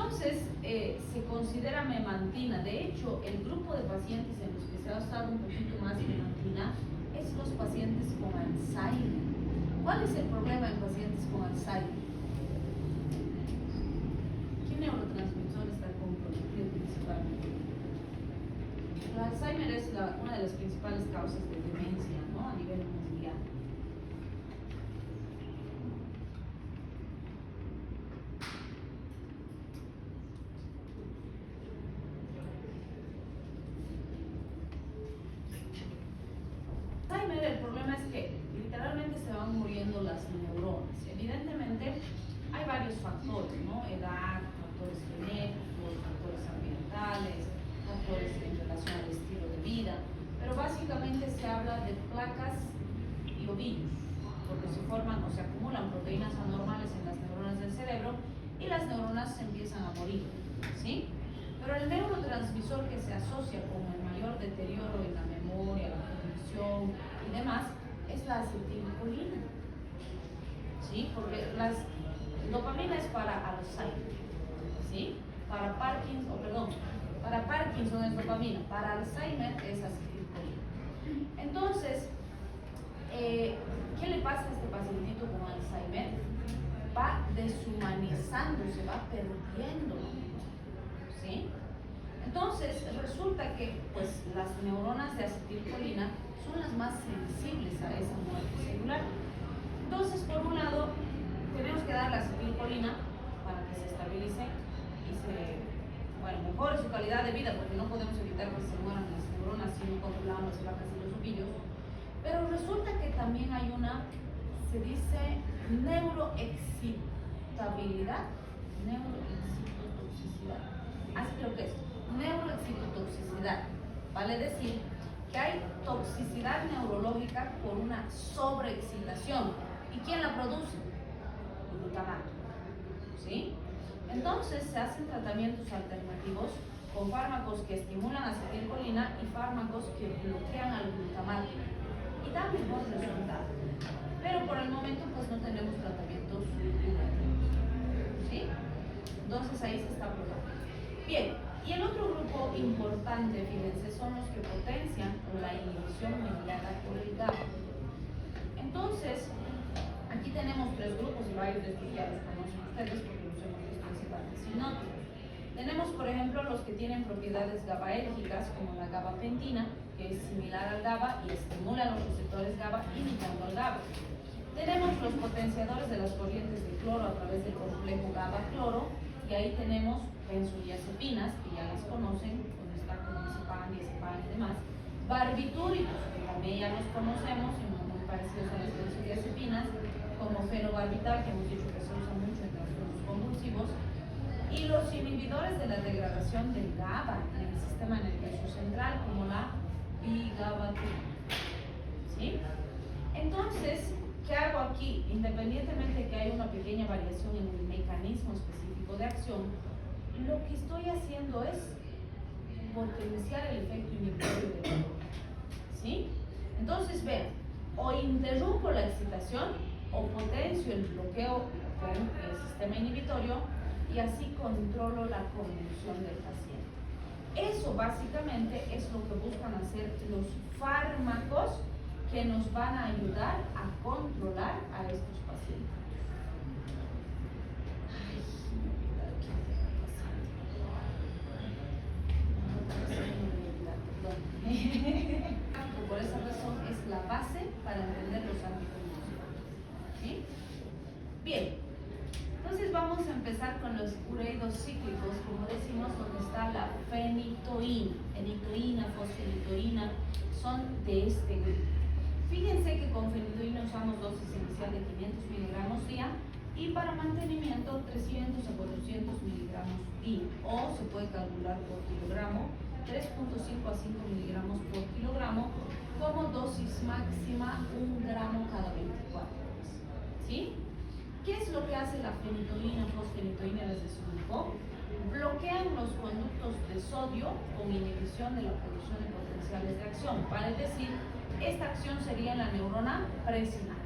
Entonces, se considera memantina. De hecho, el grupo de pacientes en los que se ha usado un poquito más memantina es los pacientes con Alzheimer. ¿Cuál es el problema en pacientes con Alzheimer? ¿Qué neurotransmisor está comprometido principalmente? El Alzheimer es una de las principales causas de demencia, ¿no? A nivel mundial. El problema es que literalmente se van muriendo las neuronas. Evidentemente hay varios factores, ¿no? Edad, factores genéticos, factores ambientales, factores en relación al estilo de vida, pero básicamente se habla de placas y ovillos, porque se forman o se acumulan proteínas anormales en las neuronas del cerebro y las neuronas se empiezan a morir, ¿sí? Pero el neurotransmisor que se asocia con el mayor deterioro en la memoria, la cognición y demás es la acetilcolina, ¿sí? Porque la dopamina es para Alzheimer, ¿sí? Para Parkinson es dopamina, para Alzheimer es acetilcolina. Entonces, ¿qué le pasa a este pacientito con Alzheimer? Va deshumanizándose, va perdiendo, ¿sí? Entonces, resulta que pues, las neuronas de acetilcolina son las más sensibles a esa muerte celular. Entonces, por un lado, tenemos que dar la acetilcolina para que se estabilice y mejore su calidad de vida, porque no podemos evitar que se mueran las neuronas si no controlamos las placas y los ovillos. Pero resulta que también hay se dice neuroexcitabilidad, neuroexcitotoxicidad. Así creo que es, neuroexcitotoxicidad. Vale decir que hay toxicidad neurológica por una sobreexcitación. ¿Y quién la produce? El glutamato, ¿sí? Entonces se hacen tratamientos alternativos con fármacos que estimulan acetilcolina y fármacos que bloquean al glutamato y dan mejor resultado. Pero por el momento pues no tenemos tratamientos curativos, ¿sí? Entonces ahí se está probando. Bien, y el otro grupo importante, fíjense, son los que potencian la inhibición mediada por el GABA. Entonces, aquí tenemos tres grupos y varios de estos ya los conocen ustedes porque los hemos visto en citas sinóticos. Tenemos, por ejemplo, los que tienen propiedades GABAérgicas, como la gabapentina, que es similar al GABA y estimula los receptores GABA imitando al GABA. Tenemos los potenciadores de las corrientes de cloro a través del complejo GABA-cloro, y ahí tenemos benzodiazepinas, que ya las conocen, donde está con diazepam, diazepam y demás. Barbitúricos, que también ya los conocemos y muy parecidos a las benzodiazepinas, como fenobarbital, que hemos dicho que se usa mucho en trastornos convulsivos, y los inhibidores de la degradación del GABA en el sistema nervioso central, como la bigabatina, ¿sí? Entonces, ¿qué hago aquí? Independientemente de que haya una pequeña variación en el mecanismo específico de acción, lo que estoy haciendo es potenciar el efecto inhibitorio del dolor, ¿sí? Entonces, vean, o interrumpo la excitación o potencio el bloqueo con el sistema inhibitorio y así controlo la convulsión del paciente. Eso básicamente es lo que buscan hacer los fármacos que nos van a ayudar a controlar a estos pacientes. Por esa razón es la base para entender los anticonvulsivantes, ¿sí? Bien, entonces vamos a empezar con los ureidos cíclicos, como decimos, donde está la fenitoína, fosfenitoína, son de este grupo. Fíjense que con fenitoína usamos dosis inicial de 500 miligramos día y para mantenimiento 300 a 400 miligramos día, o se puede calcular por kilogramo 3.5 a 5 miligramos por kilogramo como dosis máxima 1 gramo cada 24 horas, ¿sí? ¿Qué es lo que hace la fenitoína, fosfenitoína desde su grupo? Bloquean los conductos de sodio con inhibición de la producción de potenciales de acción. Vale decir, esta acción sería en la neurona presináptica.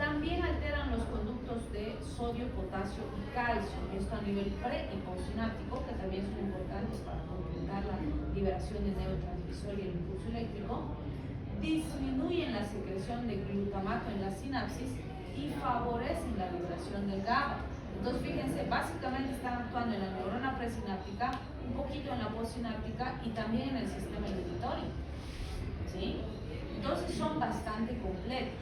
También alteran los conductos de sodio, potasio y calcio, esto a nivel pre y postsináptico, que también son importantes para completar la liberación de neurotransmisor y el impulso eléctrico. Disminuyen la secreción de glutamato en la sinapsis y favorecen la liberación del GABA. Entonces, fíjense, básicamente están actuando en la neurona presináptica, un poquito en la postsináptica y también en el sistema inhibitorio. ¿Sí? Entonces, son bastante completos.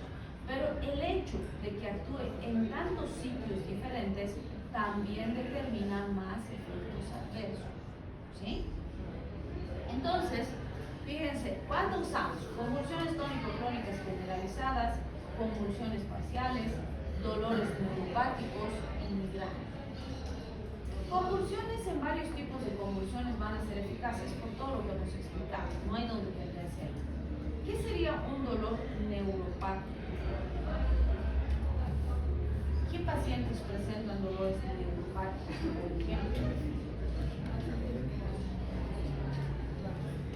Pero el hecho de que actúe en tantos sitios diferentes también determina más efectos adversos. ¿Sí? Entonces, fíjense, ¿cuándo usamos? Convulsiones tónico-crónicas generalizadas, convulsiones parciales, dolores neuropáticos y migraña. Convulsiones en varios tipos de convulsiones van a ser eficaces por todo lo que hemos explicado, no hay donde perderse. ¿Qué sería un dolor neuropático? ¿Qué pacientes presentan dolores neuropáticos, por ejemplo?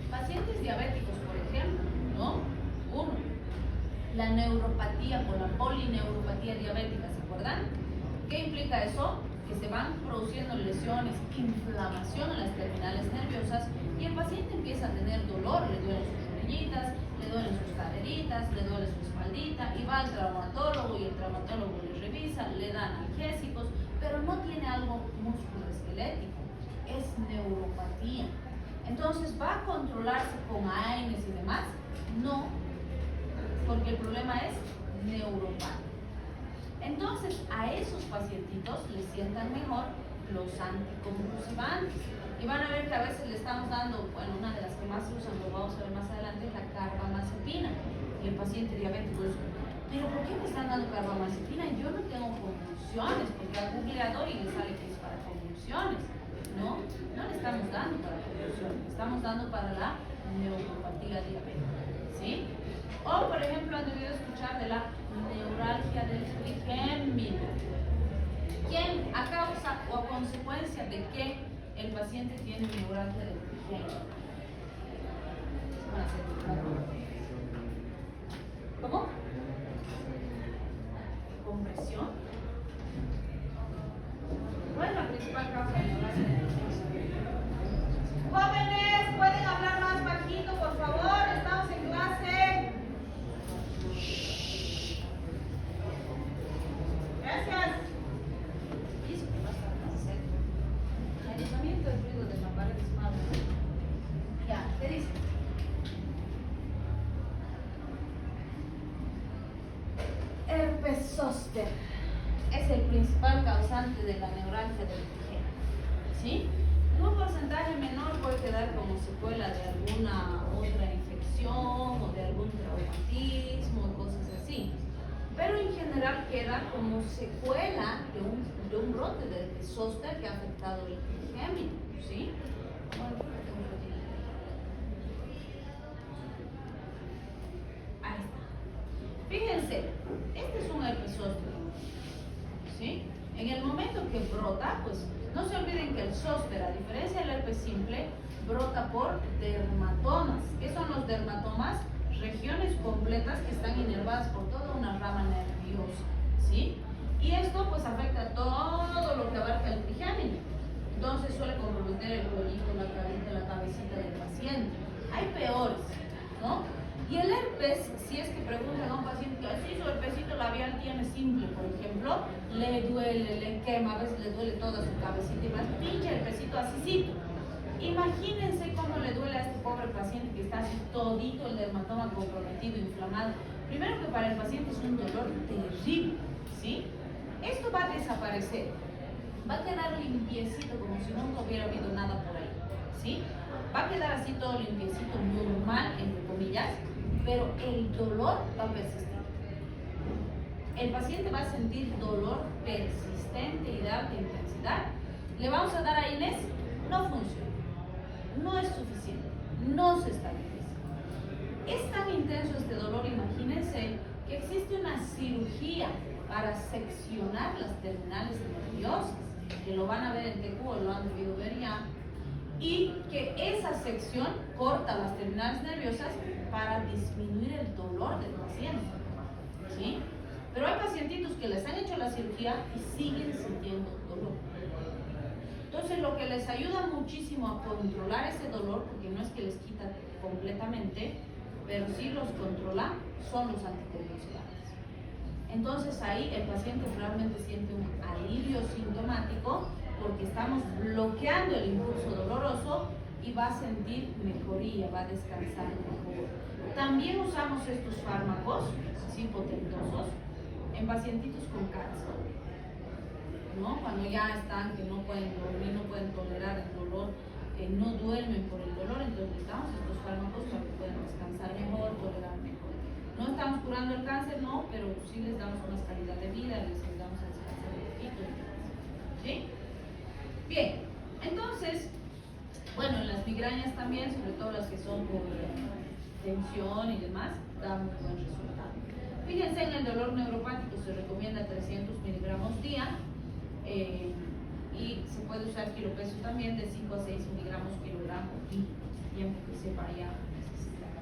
Pacientes diabéticos, por ejemplo, ¿no? Uno, la neuropatía o la polineuropatía diabética, ¿se acuerdan? ¿Qué implica eso? Que se van produciendo lesiones, inflamación en las terminales nerviosas y el paciente empieza a tener dolor, le duelen sus rodillitas, le duelen sus caderitas, le duele su espaldita y va al traumatólogo y el traumatólogo le revisa, le da analgésicos, pero no tiene algo musculoesquelético, es neuropatía. Entonces, ¿va a controlarse con AINES y demás? No, porque el problema es neuropático. Entonces, a esos pacientitos les sientan mejor los anticonvulsivantes. Y van a ver que a veces le estamos dando, bueno, una de las que más se usan, lo vamos a ver más adelante, es la carbamazepina. Y el paciente diabético dice, ¿pero por qué me están dando carbamazepina? Yo no tengo convulsiones, porque ha googleado y le sale que es para convulsiones. No, no le estamos dando para convulsiones, le estamos dando para la neuropatía diabética. ¿Sí? O, por ejemplo, han debido escuchar de la neuralgia del trigémino. ¿Quién, a causa o a consecuencia de qué el paciente tiene neuralgia del trigémino? ¿Cómo? ¿Compresión? ¿Cuál es la principal causa de neuralgia del trigémino? Jóvenes, ¿pueden hablar más bajito, por favor? Estamos en clase. Gracias. Aislamiento del ruido de la pared es malo. Ya, ¿qué dice? Herpes zóster es el principal causante de la neuralgia del trigémino. ¿Sí? En un porcentaje menor puede quedar como secuela de alguna otra infección o de algún traumatismo o cosas así. Pero en general queda como secuela de un brote de herpes zóster que ha afectado el trigémino. ¿Sí? Ahí está. Fíjense, este es un herpes zóster. ¿Sí? En el momento que brota, pues no se olviden que el zóster, a diferencia del herpes simple, brota por dermatomas. ¿Qué son los dermatomas? Regiones completas que están inervadas por toda una rama nerviosa. ¿Sí? Y esto pues afecta todo lo que abarca el trigémino. Entonces suele comprometer el cuellito, la cabecita del paciente. Hay peores, ¿no? Y el herpes, si es que preguntan a un paciente que así su herpesito labial tiene simple, por ejemplo, le duele, le quema, a veces le duele toda su cabecita y más pinche herpesito asícito. Imagínense cómo le duele a este pobre paciente que está así todito el dermatoma comprometido, inflamado. Primero que para el paciente es un dolor terrible, ¿sí? Esto va a desaparecer, va a quedar limpiecito como si nunca hubiera habido nada por ahí, ¿sí? Va a quedar así todo limpiecito, normal, entre comillas, pero el dolor va a persistir. El paciente va a sentir dolor persistente y de alta intensidad. ¿Le vamos a dar AINES? No funciona. No es suficiente. No se estabiliza. Es tan intenso este dolor, imagínense, que existe una cirugía para seccionar las terminales nerviosas, que lo van a ver en TQ o lo han debido ver ya, y que esa sección corta las terminales nerviosas para disminuir el dolor del paciente. ¿Sí? Pero hay pacientitos que les han hecho la cirugía y siguen sintiendo dolor. Entonces, lo que les ayuda muchísimo a controlar ese dolor, porque no es que les quita completamente, pero sí los controla, son los anticonvulsivantes. Entonces, ahí el paciente realmente siente un alivio sintomático porque estamos bloqueando el impulso doloroso y va a sentir mejoría, va a descansar mejor. También usamos estos fármacos, así potentosos, en pacientitos con cáncer, ¿no? Cuando ya están, que no pueden dormir, no pueden tolerar el dolor, no duermen por el dolor, entonces les damos estos fármacos para que puedan descansar mejor, tolerar mejor. No estamos curando el cáncer, no, pero sí les damos una calidad de vida, les ayudamos a descansar un poquito. ¿Sí? Bien, entonces, bueno, en las migrañas también, sobre todo las que son por tensión y demás, da muy buen resultado. Fíjense, en el dolor neuropático se recomienda 300 miligramos día y se puede usar kilopeso también de 5 a 6 miligramos kilogramo y tiempo que se vaya a necesitar.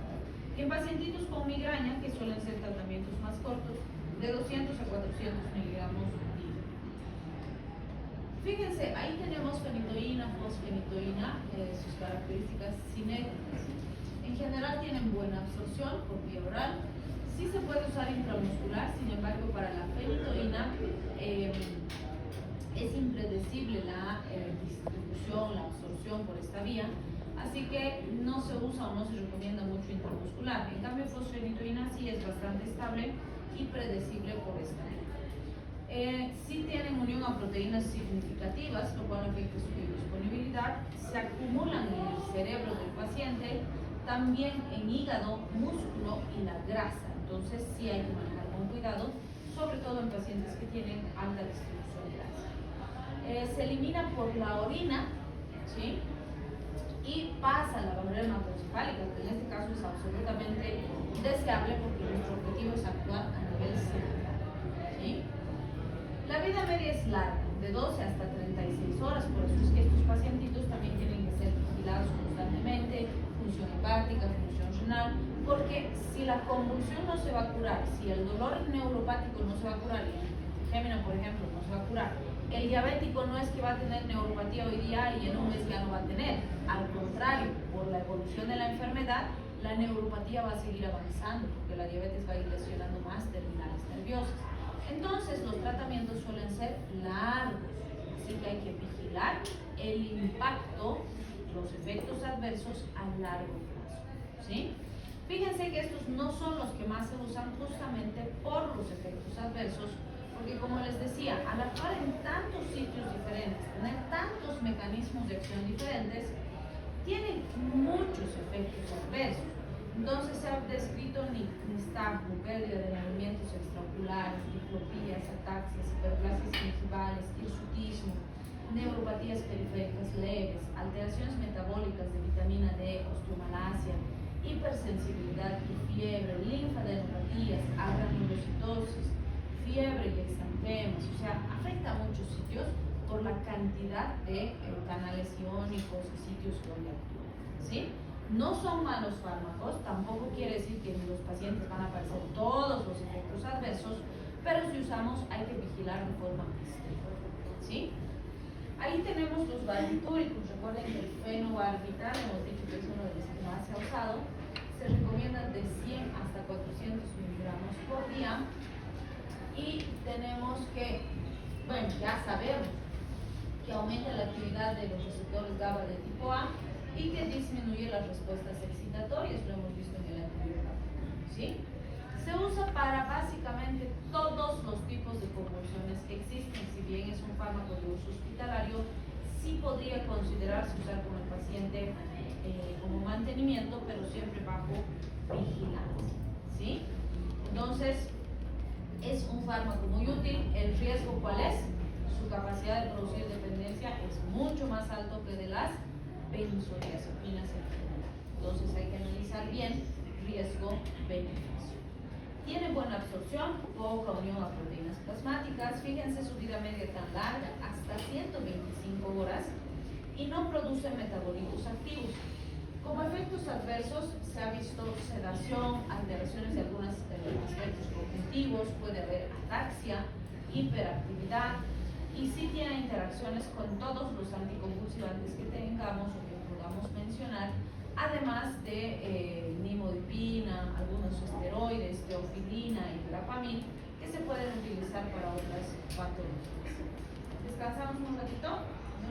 En pacientitos con migraña, que suelen ser tratamientos más cortos, de 200 a 400 miligramos día. Fíjense, ahí tenemos fenitoína, fosfenitoína, sus características cinéticas. En general tienen buena absorción por vía oral. Sí se puede usar intramuscular, sin embargo, para la fenitoína es impredecible la distribución, la absorción por esta vía, así que no se usa o no se recomienda mucho intramuscular. En cambio, fosfenitoína sí es bastante estable y predecible por esta vía. Sí tienen unión a proteínas significativas, lo cual afecta su biodisponibilidad, se acumulan en el cerebro del paciente, también en hígado, músculo y la grasa. Entonces sí hay que manejar con cuidado, sobre todo en pacientes que tienen alta distribución de grasa. Se elimina por la orina, ¿sí? Y pasa a la barrera hematoencefálica, que en este caso es absolutamente deseable porque nuestro objetivo es actuar a nivel cerebral, ¿sí? La vida media es larga, de 12 hasta 36 horas, por eso es que estos pacientitos también tienen que ser vigilados constantemente, función hepática, función renal, porque si la convulsión no se va a curar, si el dolor neuropático no se va a curar, y el Gemina, por ejemplo, no se va a curar, el diabético no es que va a tener neuropatía hoy día y en un mes ya no va a tener, al contrario, por la evolución de la enfermedad, la neuropatía va a seguir avanzando, porque la diabetes va a ir lesionando más terminales nerviosas. Entonces, los tratamientos suelen ser largos, así que hay que vigilar el impacto, los efectos adversos a largo plazo, ¿sí? Fíjense que estos no son los que más se usan justamente por los efectos adversos, porque como les decía, al actuar en tantos sitios diferentes, tener tantos mecanismos de acción diferentes, tienen muchos efectos adversos. Entonces se ha descrito nistagmo, pérdida de movimientos extraoculares, diplopías, ataxias, hiperplasias gingivales, hirsutismo, neuropatías periféricas leves, alteraciones metabólicas de vitamina D, osteomalacia, hipersensibilidad y fiebre, linfadenopatías, agranulocitosis, fiebre y exantemas, o sea, afecta a muchos sitios por la cantidad de canales iónicos y sitios donde actúan, ¿sí? No son malos fármacos, tampoco quiere decir que en los pacientes van a aparecer todos los efectos adversos, pero si usamos hay que vigilar de forma estricta, ¿sí? Ahí tenemos los barbitúricos. Recuerden que el fenobarbital, hemos dicho que es uno de los que más se ha usado, se recomienda de 100 hasta 400 miligramos por día. Y tenemos que, bueno, ya sabemos que aumenta la actividad de los receptores GABA de tipo A y que disminuye las respuestas excitatorias, lo hemos visto en el anterior capítulo, ¿sí? Se usa para básicamente todos los tipos de convulsiones que existen. Si bien es un fármaco de uso hospitalario, sí podría considerarse usar con el paciente como mantenimiento, pero siempre bajo vigilancia, ¿sí? Entonces, es un fármaco muy útil. ¿El riesgo cuál es? Su capacidad de producir dependencia es mucho más alto que de las benzodiazepinas en general. Entonces hay que analizar bien riesgo-beneficio. Tiene buena absorción, poca unión a proteínas plasmáticas. Fíjense su vida media tan larga, hasta 125 horas, y no produce metabolitos activos. Como efectos adversos se ha visto sedación, alteraciones de algunos aspectos cognitivos, puede haber ataxia, hiperactividad y sí tiene interacciones con todos los anticonvulsivantes que tengamos o que podamos mencionar, además de nimodipina, algunos esteroides, teofilina y verapamil, que se pueden utilizar para otras patologías. Descansamos un ratito.